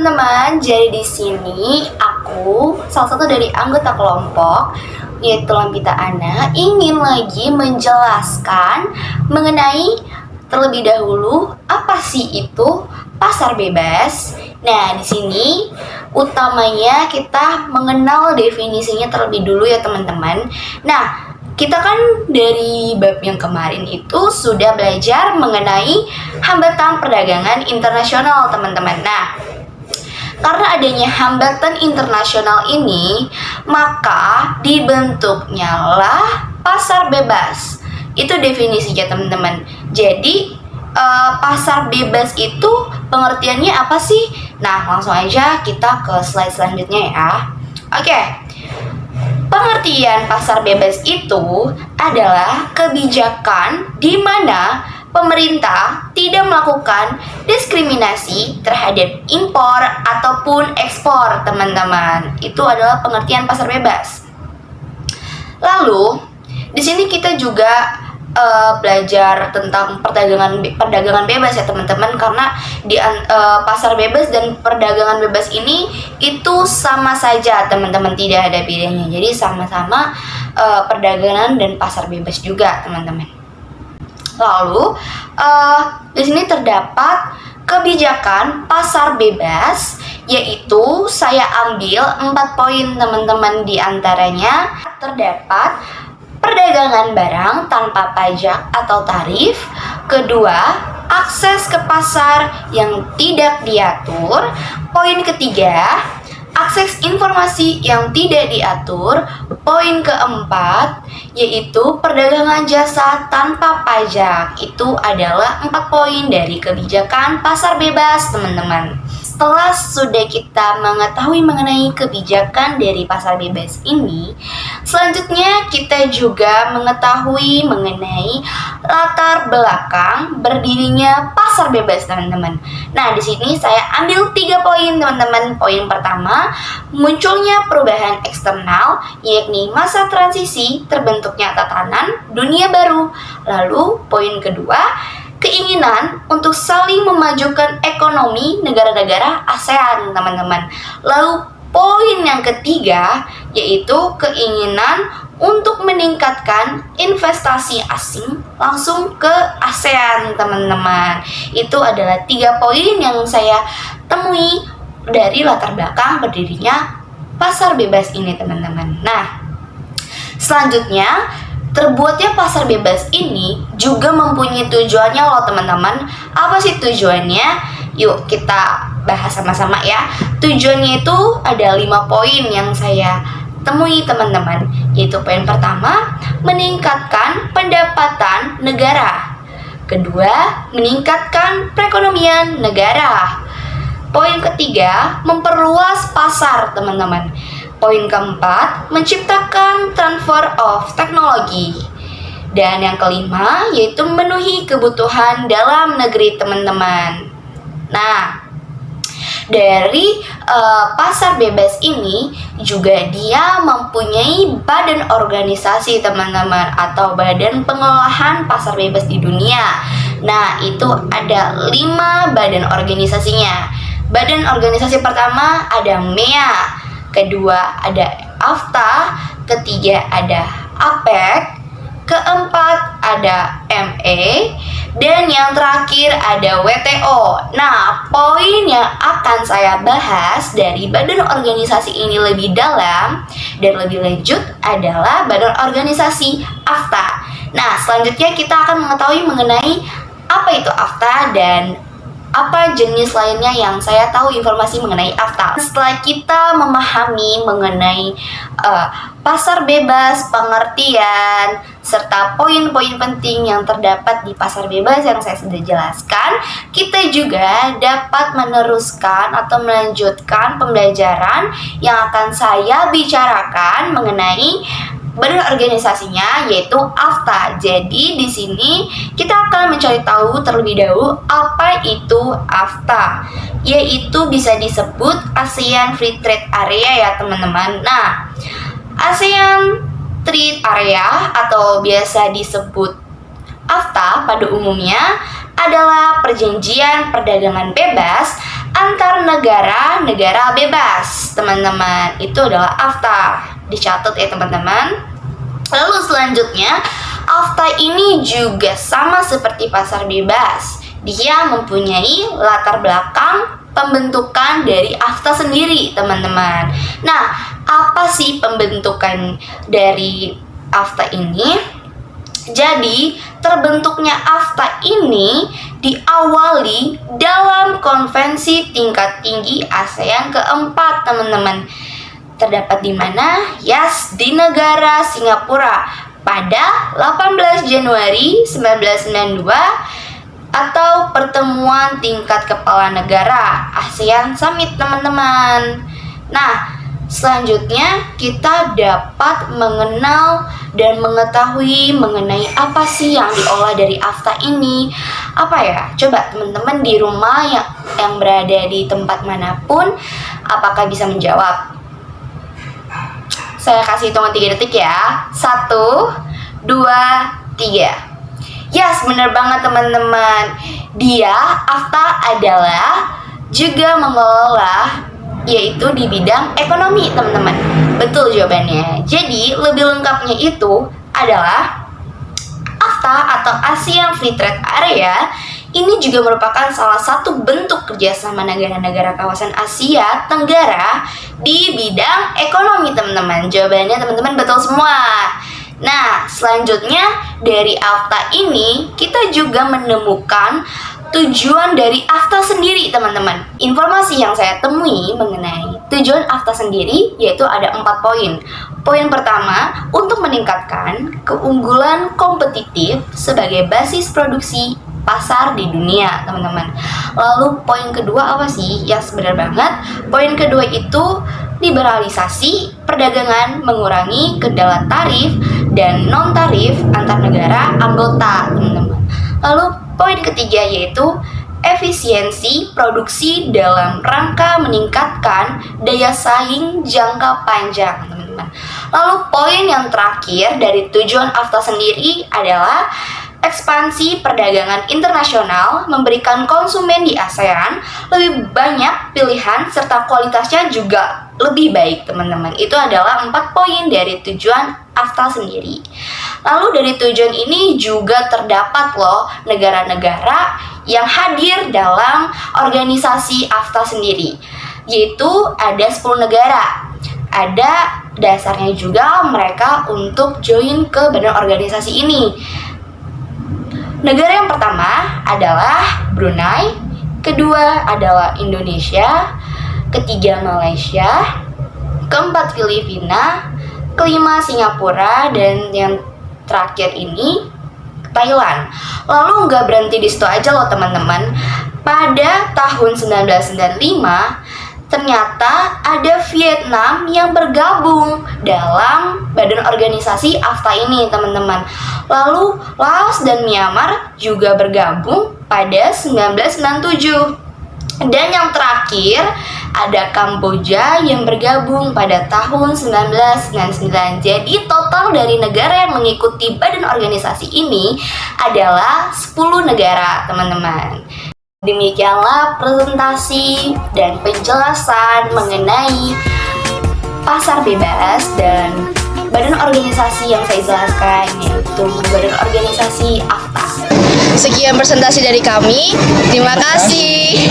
teman-teman, jadi di sini aku salah satu dari anggota kelompok yaitu Lampita Ana ingin lagi menjelaskan mengenai terlebih dahulu apa sih itu pasar bebas. Nah, di sini utamanya kita mengenal definisinya terlebih dulu ya teman-teman. Nah, kita kan dari bab yang kemarin itu sudah belajar mengenai hambatan perdagangan internasional teman-teman. Nah, karena adanya hambatan internasional ini, maka dibentuknya lah pasar bebas. Itu definisinya teman-teman. Jadi pasar bebas itu pengertiannya apa sih? Nah, langsung aja kita ke slide selanjutnya ya. Oke. Pengertian pasar bebas itu adalah kebijakan di mana pemerintah tidak melakukan diskriminasi terhadap impor ataupun ekspor, teman-teman. Itu adalah pengertian pasar bebas. Lalu, di sini kita juga belajar tentang perdagangan bebas ya teman-teman, karena di pasar bebas dan perdagangan bebas ini itu sama saja teman-teman, tidak ada bedanya. Jadi sama-sama perdagangan dan pasar bebas juga teman-teman. Lalu di sini terdapat kebijakan pasar bebas, yaitu saya ambil 4 poin teman-teman. Di antaranya terdapat perdagangan barang tanpa pajak atau tarif. Kedua, akses ke pasar yang tidak diatur. Poin ketiga, akses informasi yang tidak diatur. Poin keempat, yaitu perdagangan jasa tanpa pajak. Itu adalah 4 poin dari kebijakan pasar bebas, teman-teman. Setelah sudah kita mengetahui mengenai kebijakan dari pasar bebas ini, selanjutnya kita juga mengetahui mengenai latar belakang berdirinya pasar bebas, teman-teman. Nah, di sini saya ambil 3 poin, teman-teman. Poin pertama, munculnya perubahan eksternal, yakni masa transisi terbentuknya tatanan dunia baru. Lalu, poin kedua, keinginan untuk saling memajukan ekonomi negara-negara ASEAN, teman-teman. Lalu poin yang ketiga, yaitu keinginan untuk meningkatkan investasi asing langsung ke ASEAN, teman-teman. Itu adalah 3 poin yang saya temui dari latar belakang berdirinya pasar bebas ini, teman-teman. Nah, selanjutnya, terbuatnya pasar bebas ini juga mempunyai tujuannya loh, teman-teman. Apa sih tujuannya? Yuk kita bahas sama-sama ya. Tujuannya itu ada 5 poin yang saya temui, teman-teman. Yaitu poin pertama, meningkatkan pendapatan negara. Kedua, meningkatkan perekonomian negara. Poin ketiga, memperluas pasar, teman-teman. Poin keempat, menciptakan transfer of teknologi. Dan yang kelima, yaitu memenuhi kebutuhan dalam negeri, teman-teman. Nah, dari pasar bebas ini juga dia mempunyai badan organisasi, teman-teman, atau badan pengelolaan pasar bebas di dunia. Nah, itu ada 5 badan organisasinya. Badan organisasi pertama ada MEA, kedua ada AFTA, ketiga ada APEC, keempat ada ME, dan yang terakhir ada WTO. Nah, poin yang akan saya bahas dari badan organisasi ini lebih dalam dan lebih lanjut adalah badan organisasi AFTA. Nah, selanjutnya kita akan mengetahui mengenai apa itu AFTA dan apa jenis lainnya yang saya tahu informasi mengenai AFTA. Setelah kita memahami mengenai pasar bebas, pengertian, serta poin-poin penting yang terdapat di pasar bebas yang saya sudah jelaskan, kita juga dapat meneruskan atau melanjutkan pembelajaran yang akan saya bicarakan mengenai badan organisasinya, yaitu AFTA. Jadi di sini kita akan mencari tahu terlebih dahulu apa itu AFTA, yaitu bisa disebut ASEAN Free Trade Area ya teman-teman. Nah, ASEAN Trade Area atau biasa disebut AFTA pada umumnya adalah perjanjian perdagangan bebas antar negara bebas, teman-teman. Itu adalah AFTA. Dicatat ya, teman-teman. Lalu selanjutnya, AFTA ini juga sama seperti pasar bebas. Dia mempunyai latar belakang pembentukan dari AFTA sendiri, teman-teman. Nah, apa sih pembentukan dari AFTA ini? Jadi, terbentuknya AFTA ini diawali dalam konvensi tingkat tinggi ASEAN keempat, teman-teman. Terdapat di mana? Yes, di negara Singapura pada 18 Januari 1992 atau pertemuan tingkat kepala negara ASEAN Summit, teman-teman. Nah, selanjutnya kita dapat mengenal dan mengetahui mengenai apa sih yang diolah dari AFTA ini. Apa ya? Coba teman-teman di rumah yang berada di tempat manapun, apakah bisa menjawab? Saya kasih hitungan 3 detik ya. 1, 2, 3. Yes, bener banget teman-teman. Dia, AFTA adalah juga mengelola, yaitu di bidang ekonomi, teman-teman. Betul jawabannya. Jadi, lebih lengkapnya itu adalah AFTA atau ASEAN Free Trade Area. Ini juga merupakan salah satu bentuk kerjasama negara-negara kawasan Asia Tenggara di bidang ekonomi, teman-teman. Jawabannya teman-teman betul semua. Nah, selanjutnya dari AFTA ini kita juga menemukan tujuan dari AFTA sendiri, teman-teman. Informasi yang saya temui mengenai tujuan AFTA sendiri yaitu ada 4 poin. Poin pertama, untuk meningkatkan keunggulan kompetitif sebagai basis produksi pasar di dunia, teman-teman. Lalu poin kedua apa sih? Ya, benar banget. Poin kedua itu liberalisasi perdagangan, mengurangi kendala tarif dan non-tarif antar negara anggota, teman-teman. Lalu poin ketiga yaitu efisiensi produksi dalam rangka meningkatkan daya saing jangka panjang, teman-teman. Lalu poin yang terakhir dari tujuan AFTA sendiri adalah ekspansi perdagangan internasional, memberikan konsumen di ASEAN lebih banyak pilihan serta kualitasnya juga lebih baik, teman-teman. Itu adalah 4 poin dari tujuan AFTA sendiri. Lalu dari tujuan ini juga terdapat loh negara-negara yang hadir dalam organisasi AFTA sendiri, yaitu ada 10 negara. Ada dasarnya juga mereka untuk join ke badan organisasi ini. Negara yang pertama adalah Brunei, kedua adalah Indonesia, ketiga Malaysia, keempat Filipina, kelima Singapura, dan yang terakhir ini Thailand. Lalu nggak berhenti di situ aja loh, teman-teman. Pada tahun 1995 ternyata ada Vietnam yang bergabung dalam badan organisasi AFTA ini, teman-teman. Lalu Laos dan Myanmar juga bergabung pada 1997. Dan yang terakhir ada Kamboja yang bergabung pada tahun 1999. Jadi total dari negara yang mengikuti badan organisasi ini adalah 10 negara, teman-teman. Demikianlah presentasi dan penjelasan mengenai pasar bebas dan badan organisasi yang saya jelaskan, yaitu badan organisasi AFTA. Sekian presentasi dari kami. Terima kasih.